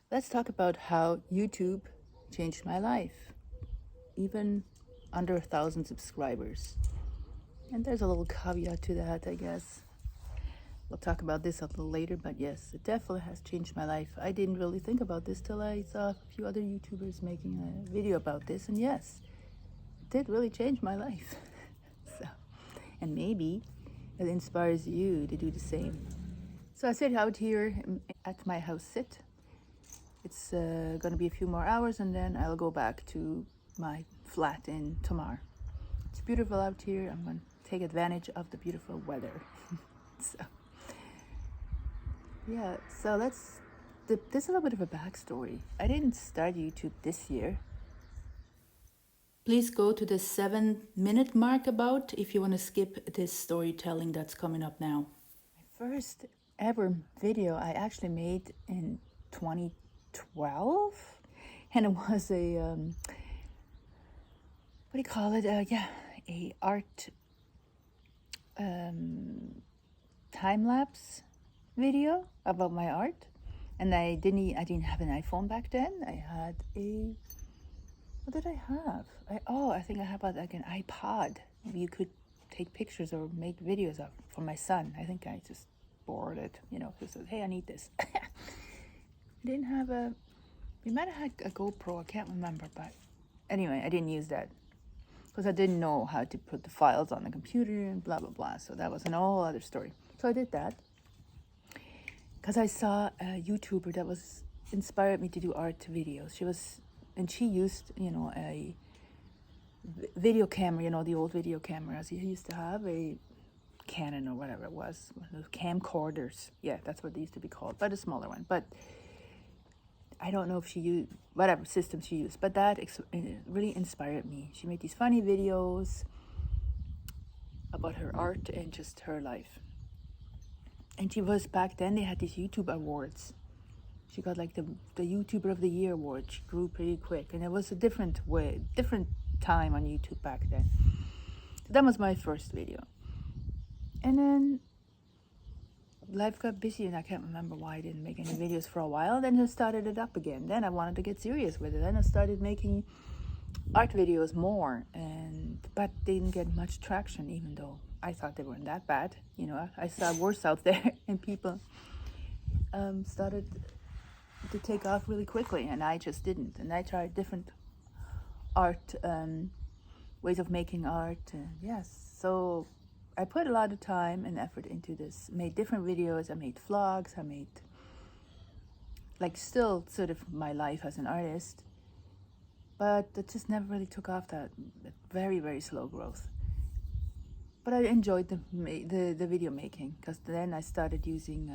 Let's talk about how YouTube changed my life, even under 1,000 subscribers. And there's a little caveat to that, I guess. We'll talk about this a little later, but yes, it definitely has changed my life. I didn't really think about this till I saw a few other YouTubers making a video about this, and yes, it did really change my life. So, and maybe it inspires you to do the same. So I sit out here at my house sit. It's going to be a few more hours and then I'll go back to my flat in Tamar. It's beautiful out here. I'm going to take advantage of the beautiful weather. So, yeah, so this is a little bit of a backstory. I didn't start YouTube this year. Please go to the 7-minute mark about if you want to skip this storytelling that's coming up now. My first ever video I actually made in 2012, and it was a what do you call it? A art time lapse video about my art, and I didn't have an iPhone back then. I had a what did I have? I think I had like an iPod. You could take pictures or make videos of for my son. I think I just borrowed it. He said, "Hey, I need this." I didn't have a. We might have had a GoPro. I can't remember, but anyway, I didn't use that because I didn't know how to put the files on the computer and blah blah blah. So that was an whole other story. So I did that because I saw a YouTuber that was inspired me to do art videos. She used a video camera, the old video cameras. He used to have a Canon or whatever it was, one of those camcorders. Yeah, that's what they used to be called, but a smaller one. But I don't know if she used whatever system she used, but that really inspired me. She made these funny videos about her art and just her life. And she was back then, they had these YouTube awards. She got like the YouTuber of the Year award. She grew pretty quick, and it was a different time on YouTube back then. So that was my first video. And then life got busy and I can't remember why I didn't make any videos for a while. Then I started it up again. Then I wanted to get serious with it. Then I started making art videos more, but didn't get much traction, even though I thought they weren't that bad. I saw worse out there, and people started to take off really quickly, and I just didn't. And I tried different art ways of making art. Yes, so I put a lot of time and effort into this. Made different videos. I made vlogs. I made still sort of my life as an artist, but it just never really took off. That very, very slow growth. But I enjoyed the video making, because then I started using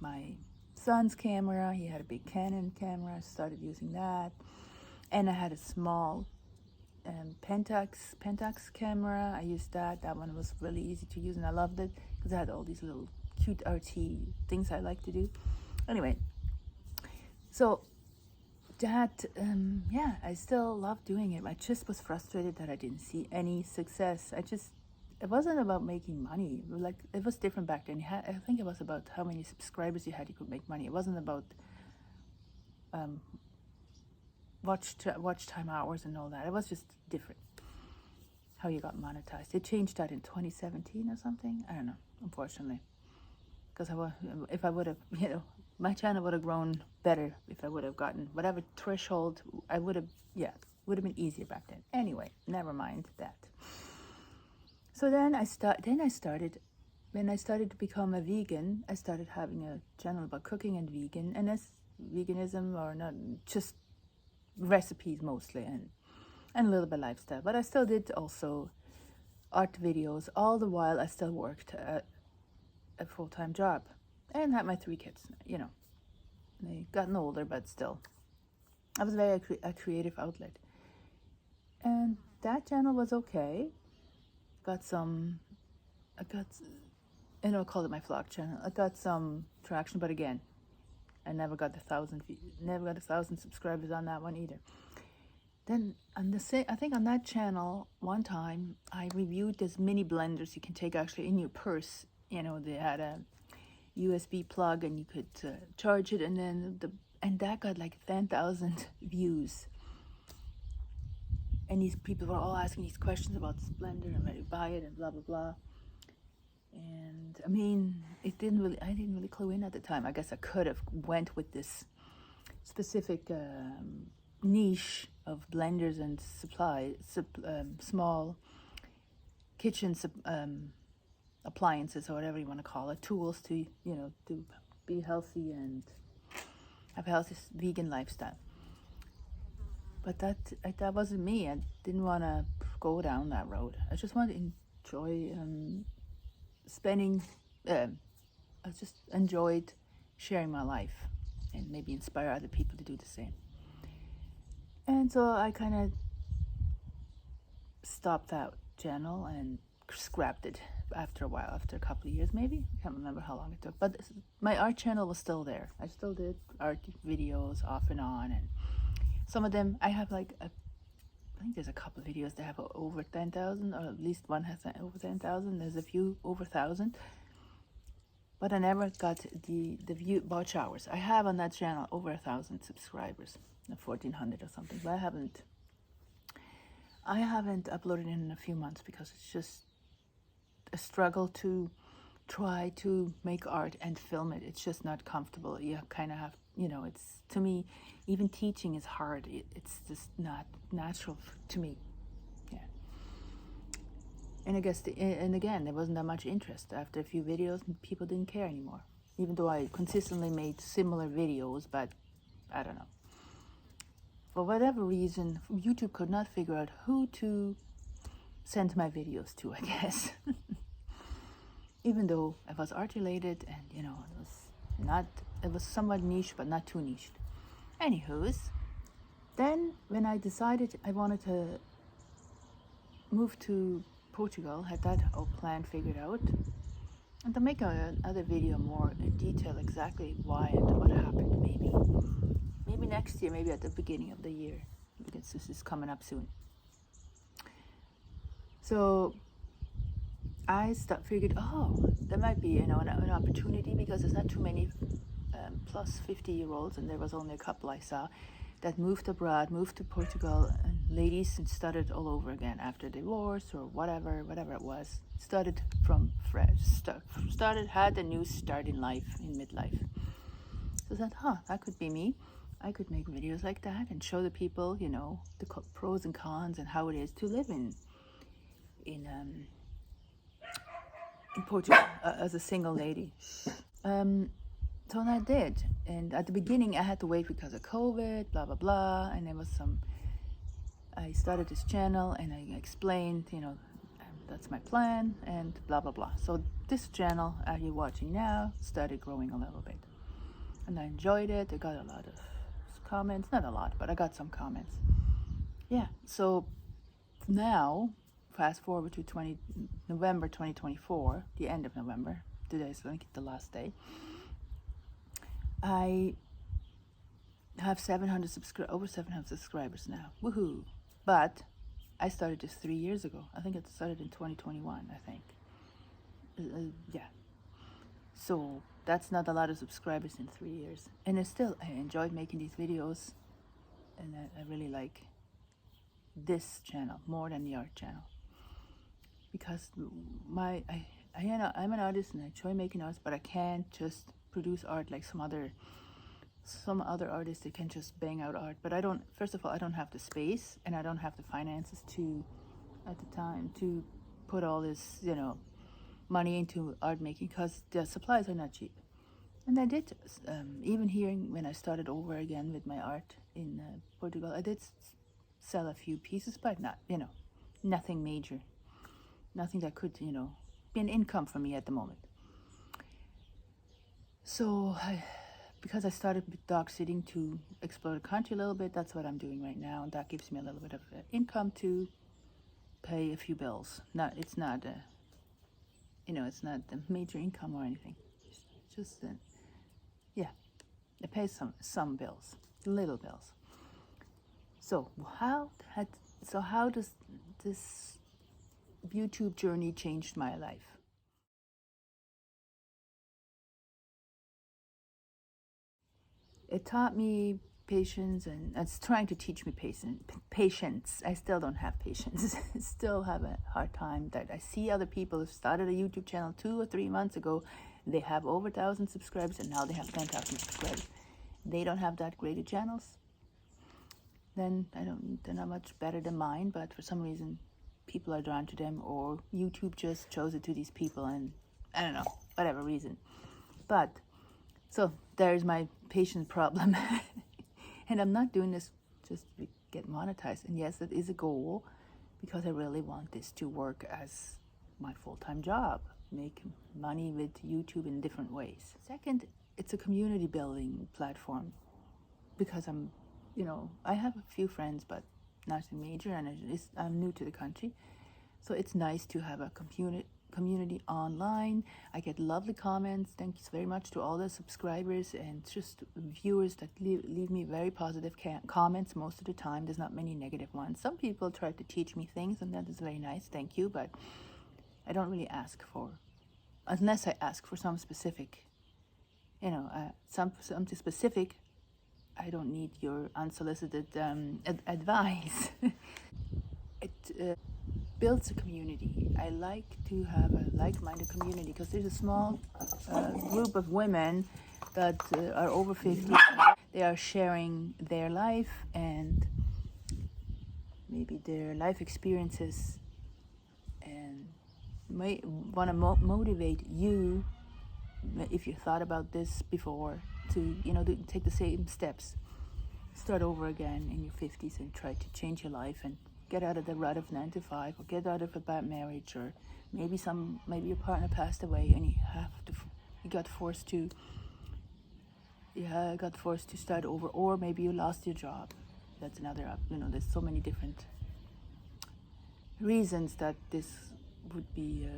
my son's camera. He had a big Canon camera. I started using that, and I had a small Pentax camera. I used that. That one was really easy to use, and I loved it because I had all these little cute arty things I like to do. Anyway, so that I still love doing it. I just was frustrated that I didn't see any success. It wasn't about making money. It was different back then. I think it was about how many subscribers you had, you could make money. It wasn't about watch time hours and all that. It was just different how you got monetized. It changed that in 2017 or something. I don't know, unfortunately, because if I would have, my channel would have grown better if I would have gotten whatever threshold. I would have, would have been easier back then. Anyway, never mind that. So then I started to become a vegan. I started having a channel about cooking and veganism, or not, just recipes mostly, and a little bit lifestyle. But I still did also art videos. All the while I still worked at a full-time job and had my 3 kids. They gotten older, but still I was very a creative outlet, and that channel was okay. I call it my vlog channel. I got some traction, but again, I never got 1,000 subscribers on that one either. Then I think on that channel, one time I reviewed this mini blenders you can take actually in your purse. They had a USB plug and you could charge it, and then And that got like 10,000 views. And these people were all asking these questions about the Splendor and where to buy it and blah, blah, blah. And I mean, I didn't really clue in at the time. I guess I could have went with this specific niche of blenders and small kitchen appliances, or whatever you want to call it, tools to, to be healthy and have a healthy vegan lifestyle. But that wasn't me. I didn't want to go down that road. I just wanted to enjoy spending. I just enjoyed sharing my life and maybe inspire other people to do the same. And so I kind of stopped that channel and scrapped it after a while, after a couple of years maybe. I can't remember how long it took. But my art channel was still there. I still did art videos off and on, and some of them I have I think there's a couple of videos that have over 10,000, or at least one has over 10,000. There's a few over 1,000. But I never got the watch hours. I have on that channel over 1,000 subscribers, 1,400 or something. But I haven't uploaded in a few months because it's just a struggle to try to make art and film it. It's just not comfortable. You kind of have, it's, to me, even teaching is hard. It's just not natural to me. Yeah. And I guess, and again, there wasn't that much interest. After a few videos, people didn't care anymore. Even though I consistently made similar videos, but I don't know. For whatever reason, YouTube could not figure out who to send my videos to, I guess. Even though it was art related and, it was somewhat niche, but not too niched. Anywho's, then when I decided I wanted to move to Portugal, had that whole plan figured out, and to make another video more in detail exactly why and what happened, maybe next year, maybe at the beginning of the year, because this is coming up soon. So I figured, there might be, an opportunity, because there's not too many plus 50-year-olds, and there was only a couple I saw that moved abroad, moved to Portugal, and ladies, and started all over again after divorce or whatever it was. Started from fresh, had a new start in life, in midlife. So I thought, that could be me. I could make videos like that and show the people, the pros and cons and how it is to live in Portugal as a single lady. So I did, and at the beginning I had to wait because of COVID, blah blah blah, and there was I started this channel and I explained, that's my plan and blah blah blah. So this channel you're watching now started growing a little bit, and I enjoyed it. I got a lot of comments, not a lot, but I got some comments. Yeah, so now fast forward to November 2024, the end of November. Today is like the last day. I have over 700 subscribers now. Woohoo! But I started this 3 years ago. I think it started in 2021, I think. Yeah. So that's not a lot of subscribers in 3 years. And I enjoyed making these videos. And I really like this channel more than the art channel. Because I'm an artist and I enjoy making art, but I can't just produce art like some other artists that can just bang out art. But first of all, I don't have the space and I don't have the finances at the time to put all this, money into art making, because the supplies are not cheap. And I did, even here when I started over again with my art in Portugal, I did sell a few pieces, but not, nothing major. Nothing that could, be an income for me at the moment. So because I started with dog sitting to explore the country a little bit, that's what I'm doing right now. And that gives me a little bit of income to pay a few bills. It's not a major income or anything. It's just, it pays some bills, little bills. So how does this YouTube journey changed my life? it taught me patience, and it's trying to teach me patience. I still don't have patience. I still have a hard time that I see other people who started a YouTube channel 2 or 3 months ago. They have over 1,000 subscribers, and now they have 10,000 subscribers. They don't have that great of channels. Then they're not much better than mine, but for some reason people are drawn to them, or YouTube just chose it to these people, and I don't know, whatever reason. But so there's my patience problem. And I'm not doing this just to get monetized. And yes, it is a goal, because I really want this to work as my full-time job, make money with YouTube in different ways. Second, it's a community building platform, because I have a few friends, but nothing major, and I'm new to the country. So it's nice to have a community online. I get lovely comments. Thank you very much to all the subscribers and just viewers that leave me very positive comments most of the time. There's not many negative ones. Some people try to teach me things, and that is very nice. Thank you, but I don't really ask for, unless I ask for some specific, something specific. I don't need your unsolicited advice. It builds a community. I like to have a like-minded community, because there's a small group of women that are over 50. They are sharing their life and maybe their life experiences, and may want to motivate you, if you thought about this before, to take the same steps, start over again in your 50s and try to change your life and get out of the rut of 9 to 5, or get out of a bad marriage, or maybe your partner passed away and you got forced to start over, or maybe you lost your job. That's another there's so many different reasons that this would be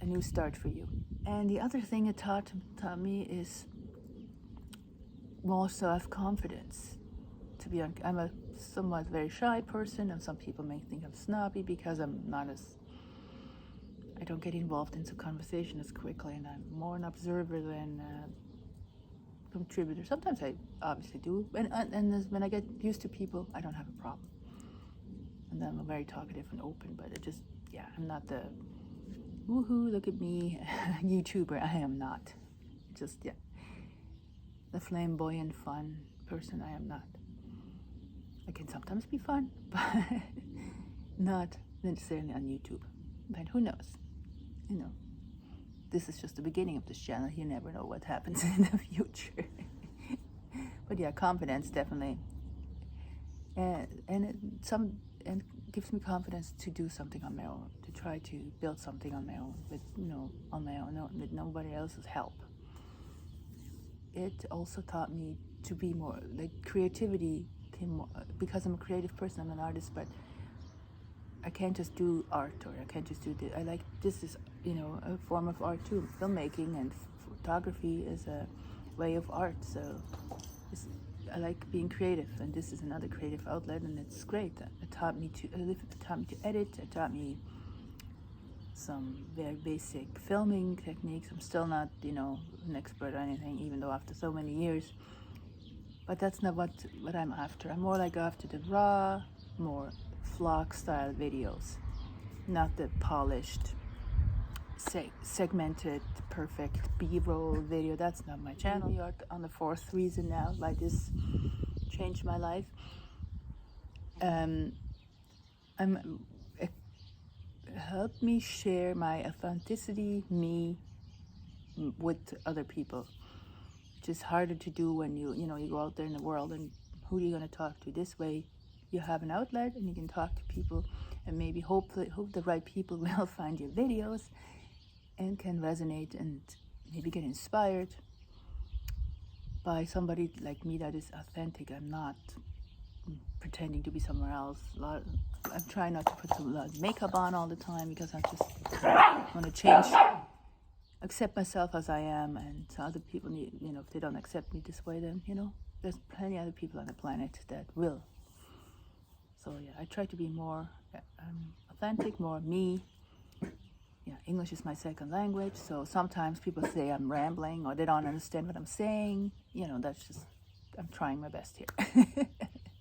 a new start for you. And the other thing it taught me is more self-confidence. I'm a somewhat very shy person, and some people may think I'm snobby because I don't get involved into conversation as quickly, and I'm more an observer than a contributor. Sometimes I obviously do, and when I get used to people, I don't have a problem. And then I'm very talkative and open, but I'm not the woohoo, look at me, YouTuber. I am not. The flamboyant, fun person, I am not. I can sometimes be fun, but not necessarily on YouTube. But who knows? This is just the beginning of this channel. You never know what happens in the future. But yeah, confidence definitely, and it gives me confidence to do something on my own, to try to build something on my own, with nobody else's help. It also taught me to be more like creativity. Because I'm a creative person, I'm an artist, but I can't just do art, or I can't just do this. This is a form of art too. Filmmaking and photography is a way of art, so I like being creative, and this is another creative outlet, and it's great. It taught me to edit. It taught me some very basic filming techniques. I'm still not an expert or anything, even though after so many years. But that's not what I'm after. I'm more like after the raw, more vlog style videos, not the polished, segmented, perfect B-roll video. That's not my channel. We are on the 4th reason now why this changed my life. Help me share my authenticity, me, with other people. Which is harder to do when you go out there in the world, and who are you going to talk to? This way you have an outlet and you can talk to people, and maybe hope the right people will find your videos and can resonate and maybe get inspired by somebody like me that is authentic. I'm not pretending to be somewhere else. I'm trying not to put a lot of makeup on all the time, because I just want to change, accept myself as I am, and so other people need, if they don't accept me this way, then, there's plenty of other people on the planet that will. So yeah, I try to be more authentic, more me. Yeah, English is my second language, so sometimes people say I'm rambling, or they don't understand what I'm saying. That's just I'm trying my best here.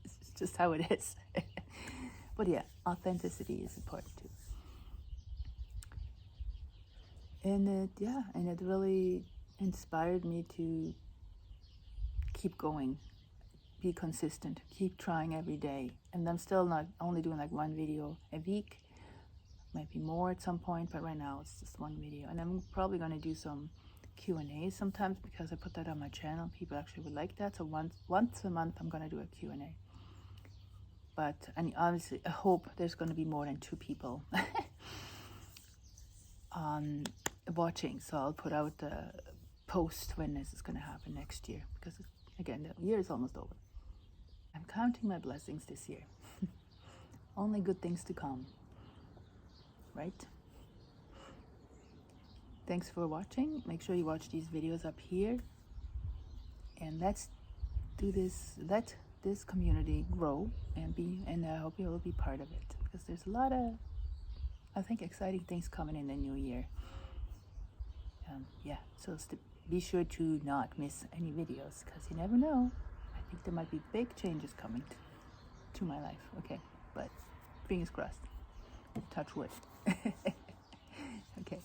It's just how it is. But yeah, authenticity is important too. And it really inspired me to keep going, be consistent, keep trying every day. And I'm still not only doing like one video a week, might be more at some point, but right now it's just one video. And I'm probably going to do some Q&A sometimes because I put that on my channel. People actually would like that. So once a month I'm going to do a Q&A. But and obviously I hope there's going to be more than 2 people watching. So I'll put out the post when this is going to happen next year, because again, the year is almost over. I'm counting my blessings this year. Only good things to come, right? Thanks for watching. Make sure you watch these videos up here, and let's do this. Let this community grow and I hope you will be part of it, because there's a lot of, I think, exciting things coming in the new year. Yeah, so be sure to not miss any videos, because you never know. I think there might be big changes coming to my life. Okay, but fingers crossed. Touch wood. Okay.